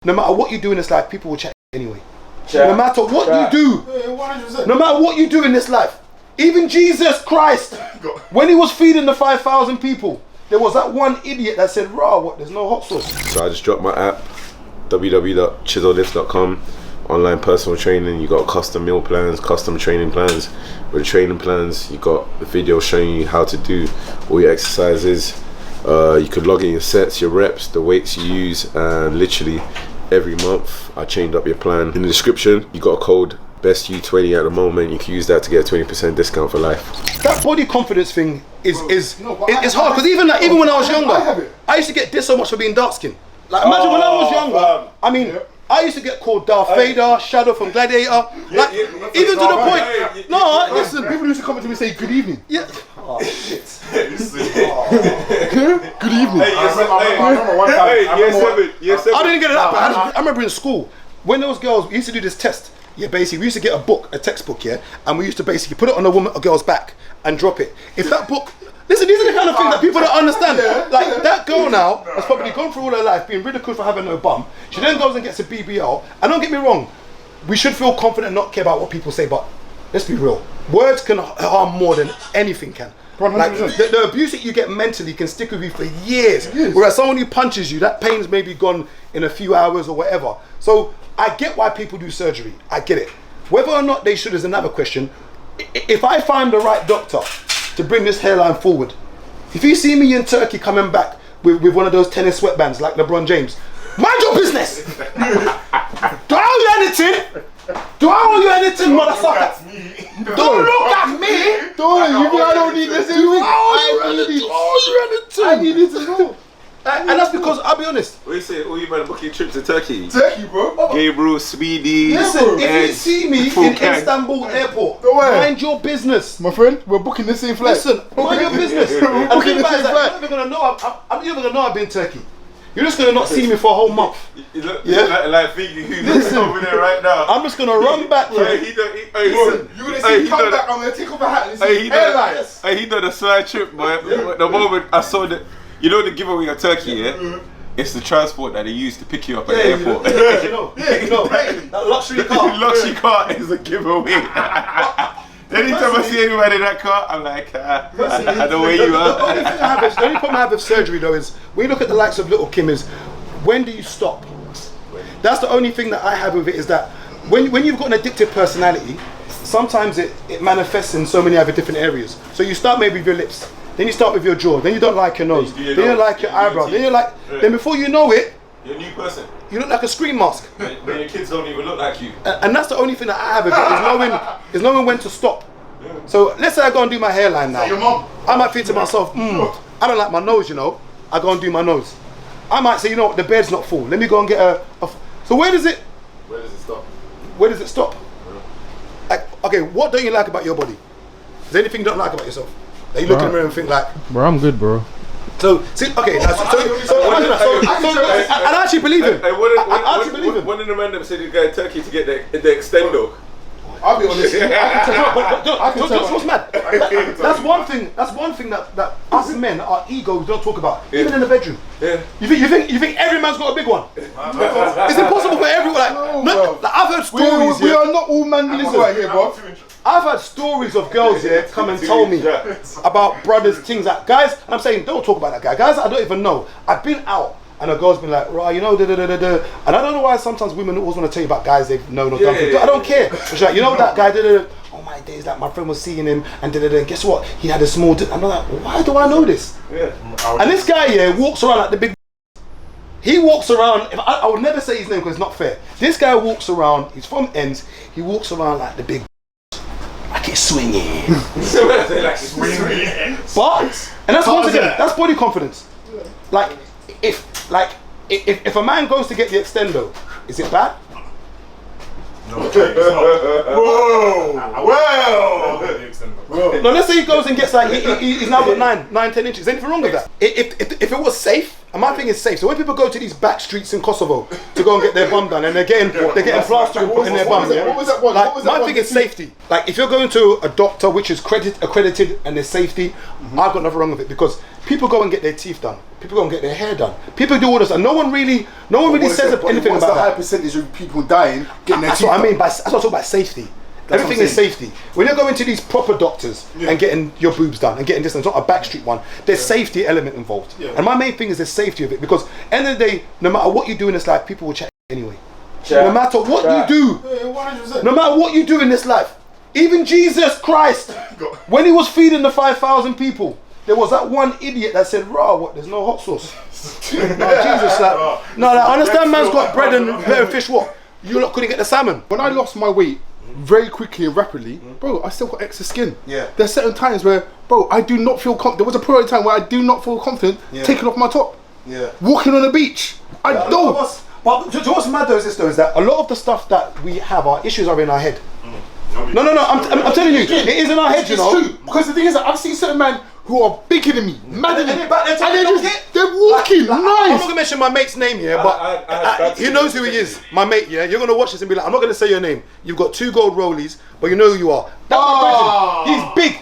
No matter what you do in this life, people will chat anyway. No matter what you do, no matter what you do in this life, even Jesus Christ, when he was feeding the 5,000 people, there was that one idiot that said, "Raw, what? There's no hot sauce." So I just dropped my app, www.ChisoLifts.com. Online personal training. You got custom meal plans, custom training plans. With the training plans, you got the video showing you how to do all your exercises. You could log in your sets, your reps, the weights you use, and literally every month I changed up your plan. In the description, you got a code BESTU20 at the moment. You can use that to get a 20% discount for life. That body confidence thing is hard, because even when I was younger, I used to get dissed so much for being dark skinned. Like imagine when I was younger, I mean, I used to get called Darth Vader, Shadow from Gladiator, like even to the point. No, listen. People used to come up to me and say good evening. Yeah. Oh shit. Good evening. I didn't get it that bad. I remember in school when those girls we used to do this test. Yeah, basically we used to get a textbook, yeah, and we used to basically put it on a girl's back and drop it. If that book. Listen, these are the kind of things that people don't understand. Like that girl now has probably gone through all her life being ridiculed for having no bum. She then goes and gets a BBL. And don't get me wrong, we should feel confident and not care about what people say, but let's be real. Words can harm more than anything can. Like the abuse that you get mentally can stick with you for years. Whereas someone who punches you, that pain's maybe gone in a few hours or whatever. So I get why people do surgery. I get it. Whether or not they should is another question. If I find the right doctor to bring this hairline forward, if you see me in Turkey coming back with one of those tennis sweatbands like LeBron James, mind your business. Do I owe you anything? Do I owe you anything, motherfucker? Don't look at me. Don't I don't need this. I need it to know. And that's because I'll be honest. What you say? Oh, you better book your trip to Turkey. Turkey, bro. Gabriel, Speedy. Listen, if you see me in Istanbul airport, mind your business. My friend, we're booking the same flight. Listen, mind your business. We're booking the same flight. You're never gonna know. I'm even gonna know I've been to Turkey. You're just gonna not see me for a whole month. You look like thinking who's over there right now. I'm just gonna run back. You're gonna see him come back. I'm gonna take off a hat and see airlines. He done a side trip, boy. The moment I saw the giveaway of Turkey, yeah? It's the transport that they use to pick you up at the airport. You know, that luxury car. Luxury car is a giveaway. Anytime I see anybody in that car, I'm like, I know where you are. The only problem I have with surgery though is, when you look at the likes of Little Kim, is when do you stop? That's the only thing that I have with it, is that when you've got an addictive personality, sometimes it manifests in so many other different areas. So you start maybe with your lips, then you start with your jaw, then you don't like your nose, then you don't like your eyebrow, then before you know it, you're a new person. You look like a screen mask. But your kids don't even look like you. And that's the only thing that I have is knowing when to stop. So let's say I go and do my hairline now. Your mom. I might think to myself, I don't like my nose, you know. I go and do my nose. I might say, you know what, the bed's not full. Let me go and get a so where does it stop? Where does it stop? Like, okay, what don't you like about your body? Is there anything you don't like about yourself? That you look in the mirror and think like, bro, I'm good, bro. So, see, okay, and I actually believe him. I actually believe him. One of the men that said he's going to Turkey to get the extendo. I'll be honest. What's mad? That's one thing. That's one thing that us men, our egos, don't talk about. Even in the bedroom. Yeah. You think every man's got a big one? It's impossible for everyone. Like I've heard stories. We are not all men right here, bro. I've had stories of girls come and tell me about brothers, things like guys, and I'm saying don't talk about that guy. Guys I don't even know. I've been out and a girl's been like, right, you know, and I don't know why sometimes women always want to tell you about guys they've known or done. I don't care. She's like, you know that guy, oh my days, like my friend was seeing him and and guess what? He had a small I'm like, why do I know this? Yeah. And this guy walks around like the big. He walks around, I would never say his name because it's not fair. This guy walks around, he's from Ends, he walks around like the big. Like it's swinging. But, and that's once again, that's body confidence. Like, if a man goes to get the extendo, is it bad? No. Whoa. No, let's say he goes and gets like, he's now got 9, 10 inches. Is anything wrong with that? If it was safe, and my thing is safe. So when people go to these back streets in Kosovo to go and get their bum done, and they're getting plaster and put in their bum, my thing is safety. Like if you're going to a doctor which is accredited and there's safety, I've got nothing wrong with it, because People go and get their teeth done. People go and get their hair done. People do all this, and no one really says anything about that. What's the high percentage of people dying getting their teeth done? That's what I mean. That's what I talk about safety. Everything is safety. When you're going to these proper doctors and getting your boobs done and getting this, and it's not a backstreet one, there's safety element involved. Yeah. And my main thing is the safety of it, because end of the day, no matter what you do in this life, people will check anyway. No matter what you do, 100%. no matter what you do in this life, even Jesus Christ, when he was feeding the 5,000 people, there was that one idiot that said, "Raw, what? There's no hot sauce." No, Jesus, I understand, man's got bread and fish. What? You lot couldn't get the salmon. When I lost my weight very quickly and rapidly, bro, I still got extra skin. Yeah. There's certain times where, bro, I do not feel confident. There was a period of time where I do not feel confident taking off my top. Yeah. Walking on the beach. I don't. But what's mad though is that a lot of the stuff that we have, our issues are in our head. No, I'm telling you, it is in our head, you know. It's true. Because the thing is that I've seen certain men who are bigger than me, madder than me, and they're walking nice. I'm not gonna mention my mate's name here, but he knows who he is. My mate, yeah. You're gonna watch this and be like, I'm not gonna say your name. You've got 2 gold rollies, but you know who you are. He's big.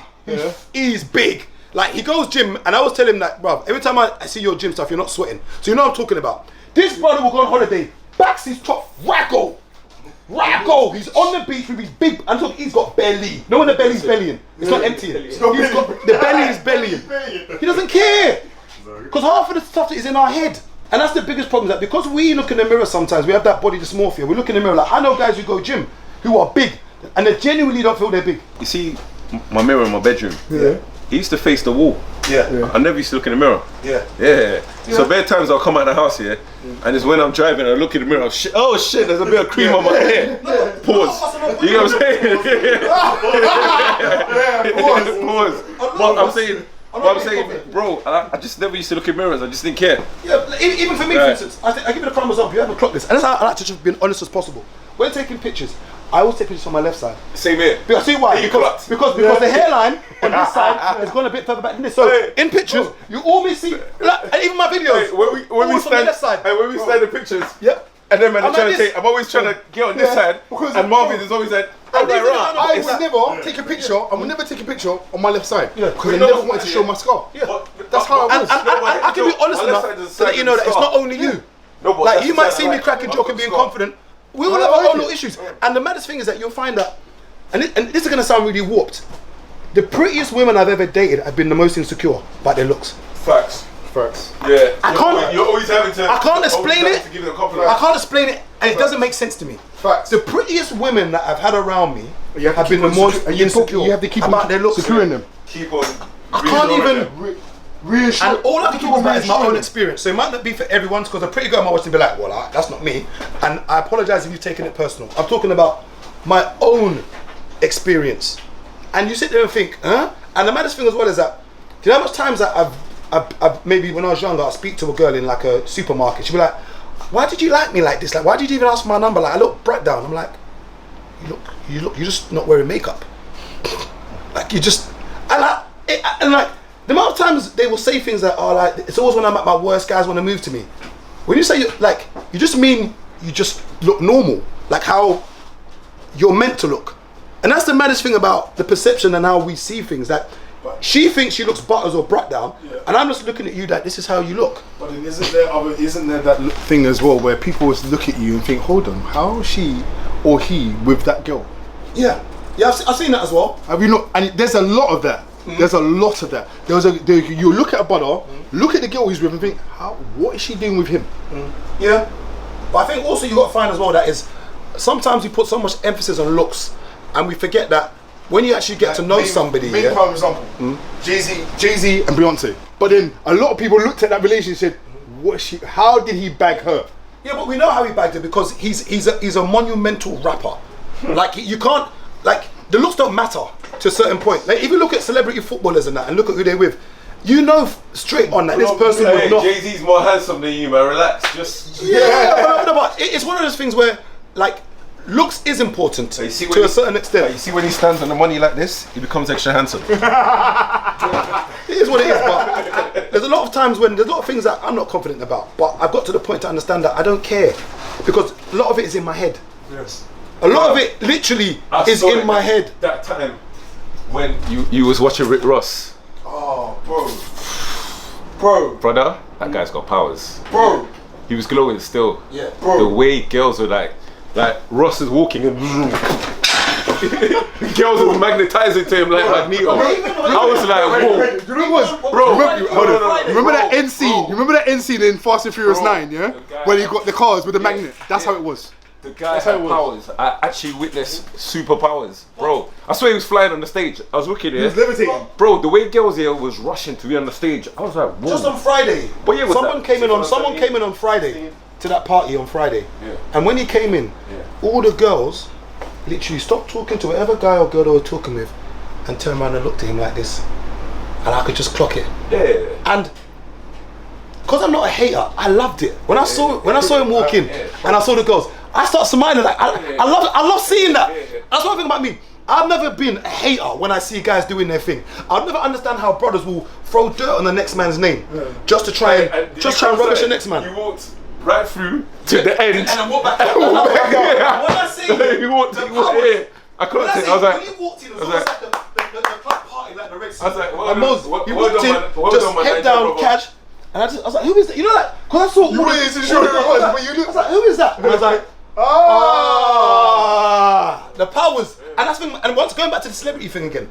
He's big. Like, he goes gym, and I always tell him that, bruv, every time I see your gym stuff, you're not sweating. So you know what I'm talking about. This brother will go on holiday, backs his top, raggo. He's on the beach with his big, and so he's got belly. No, when the belly's bellying, it's not emptying. The belly is bellying. He doesn't care, because half of the stuff is in our head, and that's the biggest problem. That because we look in the mirror sometimes, we have that body dysmorphia. We look in the mirror like, I know guys who go gym who are big, and they genuinely don't feel they're big. You see, my mirror in my bedroom. Yeah. He used to face the wall. Yeah. I never used to look in the mirror. Yeah. So bare times I'll come out of the house here, and it's when I'm driving, I look in the mirror, oh shit, there's a bit of cream on my hair. Pause. You know what I'm saying? Pause. But I'm saying, bro, I just never used to look in mirrors. I just didn't care. Yeah, even for me, for instance, I give it a crumb example. You haven't clocked this, and that's how I like to just be honest as possible. When taking pictures, I always take pictures on my left side. Same here. Because see why? Because the hairline on this side has gone a bit further back than this. So in pictures, you always see, and even my videos. When we stand the pictures. Yep. And then I'm always trying to get on this side, and Marvin is always like, I would never take a picture. I would never take a picture on my left side because I never wanted to show my scar. Yeah. That's how I was. And I can be honest enough so that you know that it's not only you. Like, you might see me cracking joke and being confident. We all have our own little issues. And the maddest thing is that you'll find that, and this is going to sound really warped, the prettiest women I've ever dated have been the most insecure about their looks. Facts. Yeah. You're always having to. I can't explain it. To give them a compliment. I can't explain it, and it doesn't make sense to me. Facts. The prettiest women that I've had around me have have been the most insecure. You have to keep about their looks. securing them. Keep on. I can't even. Reassure. And all I can talk about is my own experience. So it might not be for everyone, because a pretty girl might watch and be like, well, that's not me. And I apologize if you've taken it personal. I'm talking about my own experience. And you sit there and think, huh? And the maddest thing as well is that, do you know how much times that I've maybe when I was younger, I'd speak to a girl in like a supermarket. She'd be like, why did you like me like this? Like, why did you even ask my number? Like, I look brat down. I'm like, you're just not wearing makeup. Like, you just, and like, the amount of times they will say things that are like, it's always when I'm at my worst, guys want to move to me. When you say, you just mean you just look normal, like how you're meant to look. And that's the maddest thing about the perception and how we see things. That she thinks she looks butters or brat down, and I'm just looking at you that this is how you look. But then isn't there that thing as well where people always look at you and think, hold on, how is she or he with that girl? Yeah, I've seen that as well. Have you not? And there's a lot of that. There's a lot of that. You look at a brother, look at the girl he's with, and think, what is she doing with him? Yeah, but I think also you got to find as well that is sometimes we put so much emphasis on looks, and we forget that when you actually get to know somebody. Main prime example, Jay-Z and Beyonce. But then a lot of people looked at that relationship. How did he bag her? Yeah, but we know how he bagged her because he's a monumental rapper. Like, you can't, like, the looks don't matter to a certain point. Like, if you look at celebrity footballers and that, and look at who they're with, you know straight on that this person would not. Jay-Z's more handsome than you, man. Relax, just. Yeah, but it's one of those things where, like, looks is important to a certain extent. You see when he stands on the money like this, he becomes extra handsome. It is what it is, but there's a lot of times when there's a lot of things that I'm not confident about, but I've got to the point to understand that I don't care, because a lot of it is in my head. Yes. A lot of it literally is in my head. That time when you was watching Rick Ross. Oh, bro. Bro. Brother, that guy's got powers. Bro. He was glowing still. Yeah. Bro. The way girls were like Ross is walking and girls were magnetizing to him like Magneto. I was like, whoa. You know what? Bro, Remember that end scene? You remember that end scene in Fast and Furious 9, yeah? When you got the cars with the magnet. That's how it was. The guy had powers. I actually witnessed superpowers. Bro, I swear he was flying on the stage. I was looking here. He was levitating. Bro, the way girls here was rushing to be on the stage. I was like, whoa. Just on Friday. But yeah, someone came in on Friday to that party on Friday. Yeah. And when he came in, all the girls literally stopped talking to whatever guy or girl they were talking with and turned around and looked at him like this. And I could just clock it. Yeah. And because I'm not a hater, I loved it. When I saw him walk in and I saw the girls, I started smiling like I love seeing that. That's one thing about me. I've never been a hater when I see guys doing their thing. I'll never understand how brothers will throw dirt on the next man's name just to try and rubbish the next man. You walked right through to the end. And I walked back. When I say he walked here. I couldn't say. I was like, when he walked in, it was almost like the club party, like the Red Sea. I was like, And Moses, he walked in, just head down, catch. And I was like, who is that? You know that? Because I saw You weren't even sure who it was, but you knew. I was like, who is that? And I was like, the powers. And that's thing. And once going back to the celebrity thing again,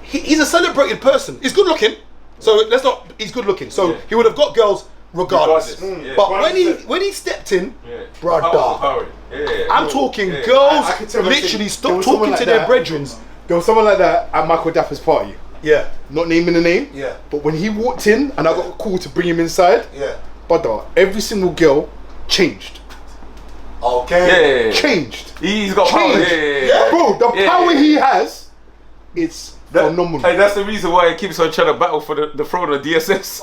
he's a celebrated person. He's good looking. So let's not. He's good looking. So he would have got girls regardless. But when he stepped in, brother, I'm talking girls literally stopped talking to their brethren. There was someone like that at Michael Dapper's party. Yeah. Not naming the name. Yeah. But when he walked in and I got a call to bring him inside, brother, every single girl changed. Okay. Changed. He's got power. Bro, the power he has, it's phenomenal. Hey, that's the reason why he keeps on trying to battle for the throne of DSS.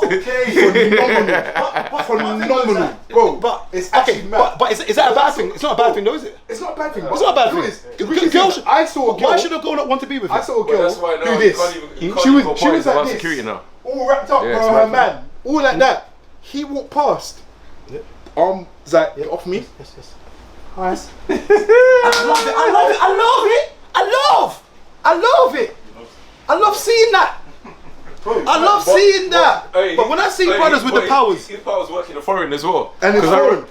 Phenomenal. Bro, but it's actually mad. But is that a bad thing? It's not a bad thing though, is it? It's not a bad thing. It's not a bad thing. Girls, I saw a girl. why should a girl not want to be with him? I saw a girl That's why now do you this. can't even She go was parties without like this. security now. All wrapped up, Yeah, it's bro, mad, her man. All like that. He walked past. Arms like, get off me. Yes. Hi. I love it. I love seeing that. I love seeing that. But when I see brothers with the powers, his powers work in the foreign as well. And it's foreign.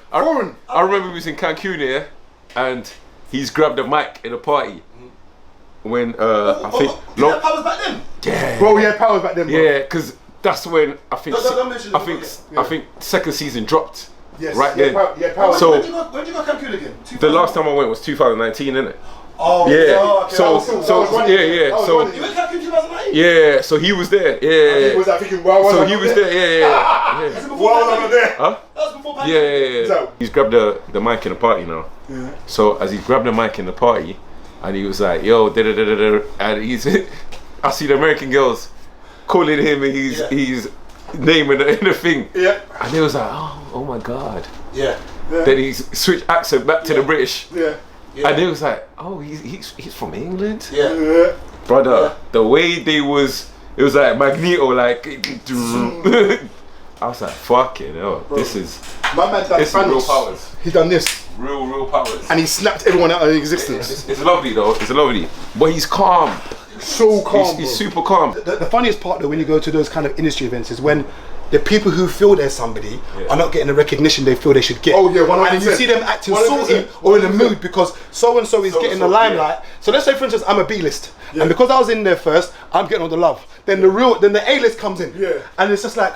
I remember we was in Cancun here, and he's grabbed a mic in a party. When I think you had powers back then. yeah, Bro, he had powers back then, bro. yeah, because that's when I think Don't mention it, I think second season dropped. Yes, right he had then. he had powers. So- When did you go Cancun again? The last time I went was 2019, innit? Oh Yeah. okay. So running. so You went Cancun 2019? yeah. So he was there. He Yeah. was like thinking, well, So he was there. Yeah. Well, I'm there. Huh? That was before Yeah, pandemic. So- He's grabbed the mic in the party now. Yeah. So as he grabbed the mic in the party, and he was like, "Yo, da da da da da," and he's, I see the American girls calling him, and he's naming in the thing. Yeah. And they was like, "Oh my god." Yeah. Then he switched accent back to the British, Yeah. and they was like, "Oh, he's from England." Yeah. Yeah. Brother, the way they was, it was like Magneto, like. I was like, "Fucking hell, this is My man done this is real Thanos. powers, He done this. real powers." And he snapped everyone out of existence. It's lovely though. It's lovely, but he's calm. So calm, He's bro. super calm. The funniest part though when you go to those kind of industry events is when the people who feel they're somebody are not getting the recognition they feel they should get. Oh, yeah, 100%. And you see them acting 100%. salty or in a mood because so and so is So-and-so, getting the limelight. So let's say for instance I'm a B-list and because I was in there first, I'm getting all the love. Then the A-list comes in. Yeah. And it's just like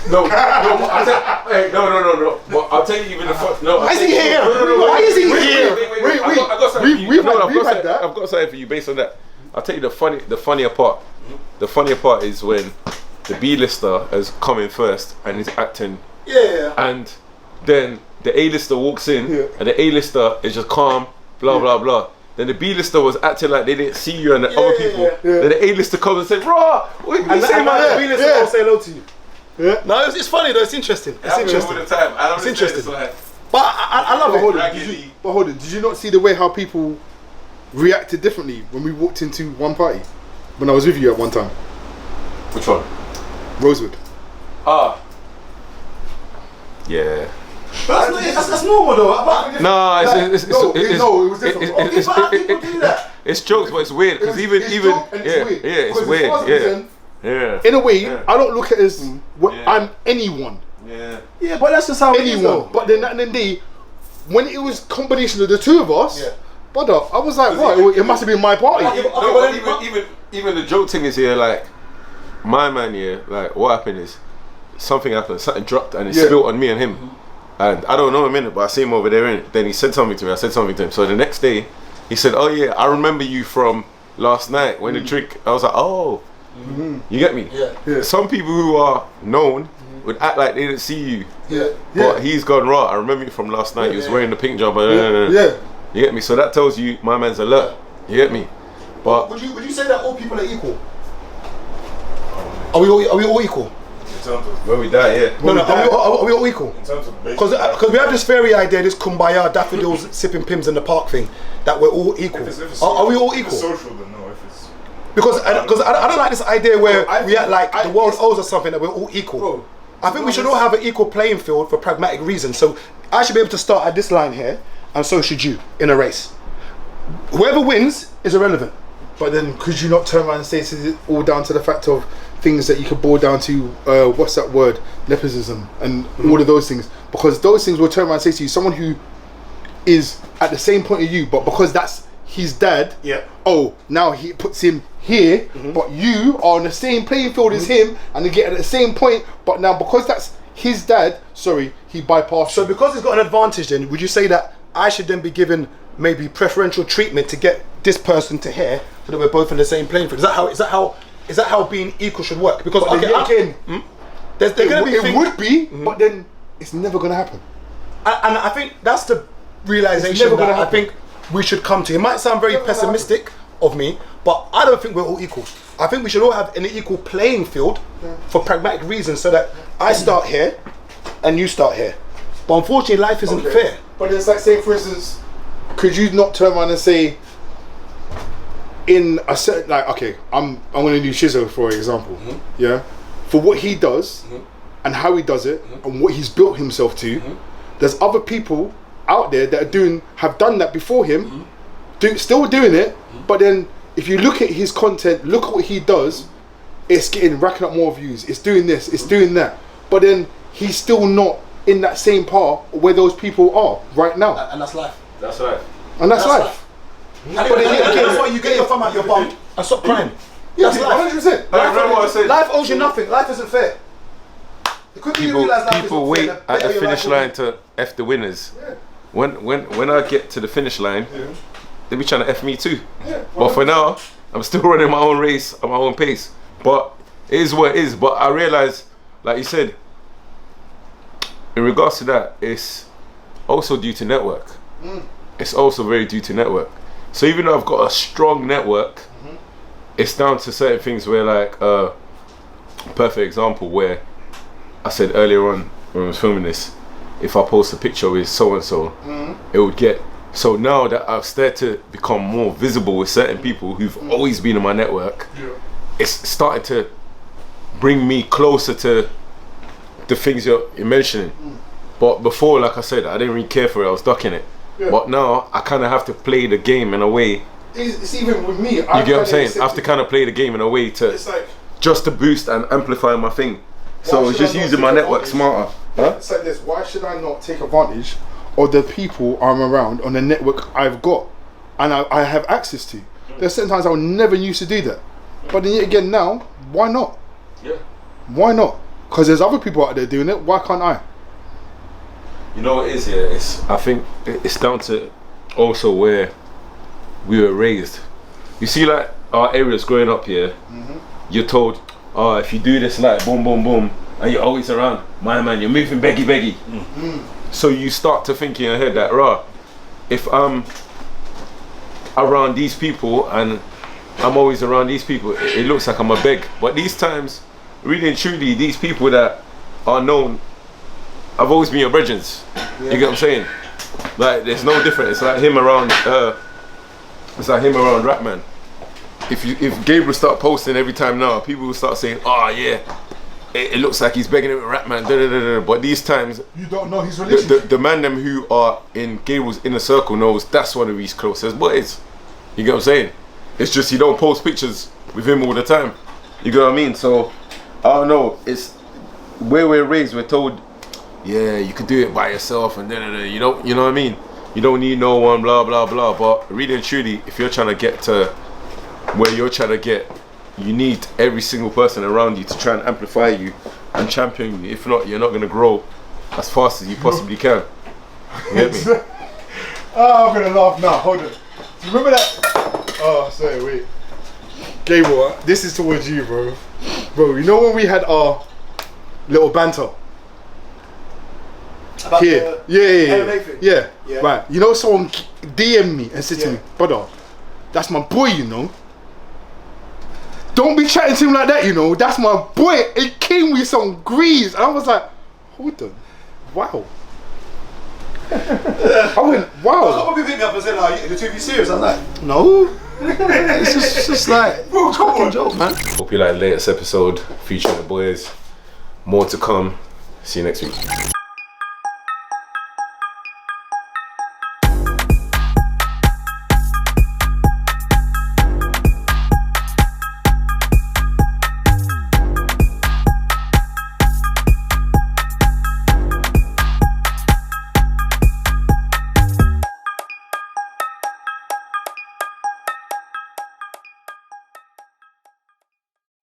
No. But I'll tell you even the fuck. No. why is he here? Why is he here? Wait. I got something for you. we've No, had that. I've got something for you based on that. I'll tell you the funnier part. The funnier part is when the B-lister has come in first and is acting, and then the A-lister walks in and the A-lister is just calm, blah blah blah. Then the B-lister was acting like they didn't see you and the other people. Then the A-lister comes and says, "Raw, what did you say, man?" the B-lister will say hello to you. Yeah. No, it's funny though. It's interesting. It's interesting. It's interesting. But I love it. But hold on, did you not see the way how people reacted differently when we walked into one party? When I was with you at one time, Which one? Rosewood. Yeah. That's normal though. No, it was different. People do that. It's jokes, but it's weird because even joke and it's weird. it's Because weird. the first Yeah. reason, Yeah. In a way, Yeah. I don't look at it as Yeah. I'm anyone. Yeah. Yeah, but that's just how it is, Anyone. though. But then at the end of the day, when it was combination of the two of us, Yeah. brother, I was like, right, it must have been my party. Even the joke thing is here, like my man here, like what happened is something happened, something dropped and it spilled on me and him. And I don't know him in it, but I see him over there in it. Then he said something to me, I said something to him. So the next day he said, oh yeah, I remember you from last night when the drink. I was like, oh, you get me? Yeah. Some people who are known would act like they didn't see you. Yeah. But he's gone raw. I remember you from last night. He was wearing the pink jumper. Yeah. You get me? So that tells you my man's alert. You get me? But Would you say that all people are equal? Are we all equal? In terms of, when we die, yeah. No, are we all equal? in terms of Because we have this fairy idea, this kumbaya, daffodils, sipping pims in the park thing, that we're all equal. Are we all If equal? it's social, then no. If it's Because I don't like this idea where I we act like think- the world owes us something, that we're all equal. Bro, I think we should all have an equal playing field for pragmatic reasons. So I should be able to start at this line here, and so should you in a race. Whoever wins is irrelevant. But then could you not turn around and say it's all down to the fact of things that you could boil down to, what's that word, nepotism and all of those things? Because those things will turn around and say to you, someone who is at the same point of you, but because that's his dad, oh, now he puts him here, but you are on the same playing field as him, and you get at the same point, but now because that's his dad, sorry, he bypassed So you. because he's got an advantage, then would you say that I should then be given maybe preferential treatment to get this person to here, so that we're both in the same playing field? Is that how being equal should work? Because But then again, there's going to be it things, would be, but then it's never going to happen. and I think that's the realization It's never that gonna I happen. think we should come to. It might sound very pessimistic of me, but I don't think we're all equal. I think we should all have an equal playing field for pragmatic reasons, so that I start here and you start here. But unfortunately, life isn't fair. But it's like saying, for instance, could you not turn around and say, in a certain, like, okay, I'm going to do Chiso for example, yeah, for what he does and how he does it and what he's built himself to, there's other people out there that have done that before him, still doing it, but then if you look at his content, look at what he does, it's racking up more views, it's doing this, it's doing that, but then he's still not in that same part where those people are right now, And that's life. That's right. and that's life. But that's why you get your thumb out your bum and stop crying. Yeah, That's life. 100%. I remember what I said. Life owes you nothing. Life isn't fair. The quicker you realise life People isn't wait fair, at better the your finish life will line be. to F the winners. When I get to the finish line, they be trying to F me too. But for now, I'm still running my own race at my own pace. But it is what it is. But I realise, like you said, in regards to that, it's also due to network. It's also very due to network. So even though I've got a strong network, it's down to certain things where, like, perfect example where I said earlier on when I was filming this, if I post a picture with so and so, it would get. So now that I've started to become more visible with certain people who've always been in my network, it's starting to bring me closer to the things you're mentioning. But before, like I said, I didn't really care for it. I was ducking it. But now I kind of have to play the game in a way. It's even with me. You get what I'm saying? I have to kind of play the game in a way to It's like, just to boost and amplify my thing. So Why it's should just I not using take my network advantage? smarter. Huh? it's like this. Why should I not take advantage of the people I'm around on the network I've got and I have access to? There's certain times I would never used to do that. But then yet again now, why not? Yeah. Why not? Because there's other people out there doing it. Why can't I? You know what it is, yeah? I think it's down to also where we were raised. You see, like our areas growing up here, you're told, oh, if you do this, like boom, boom, boom, and you're always around, my man, you're moving beggy, beggy. So you start to think in your head that, rah, if I'm around these people and I'm always around these people, it looks like I'm a beg. But these times, really and truly, these people that are known, I've always been your brethren. You get what I'm saying? Like, there's no difference. It's like him around. It's like him around Rapman. If Gabriel start posting every time now, people will start saying, "Oh yeah, it looks like he's begging it with Rapman." Da, da, da, da. But these times, You don't know his relationship. the man them who are in Gabriel's inner circle knows that's one of his closest boys. You get what I'm saying? It's just you don't post pictures with him all the time. You get what I mean? So I don't know. It's where we're raised. We're told, yeah, you could do it by yourself, and then you know what I mean. You don't need no one, blah blah blah. But really and truly, if you're trying to get to where you're trying to get, you need every single person around you to try and amplify you and champion you. If not, you're not gonna grow as fast as you possibly can. You get me? Oh, I'm gonna laugh now. Hold on. Do you remember that? Oh, sorry, wait. Gable, this is towards you, bro. Bro, you know when we had our little banter? About Here. the MMA thing? Yeah. Yeah. Right. You know, someone DM me and said to me, brother, that's my boy, you know. Don't be chatting to him like that, you know. That's my boy. It came with some grease. And I was like, hold on. Wow. I went, wow. A lot of people hit me up and said, "Are you too serious?" I was like, No. It's just like, "Bro, come on, joke, man. Hope you like the latest episode featuring the boys. More to come. See you next week.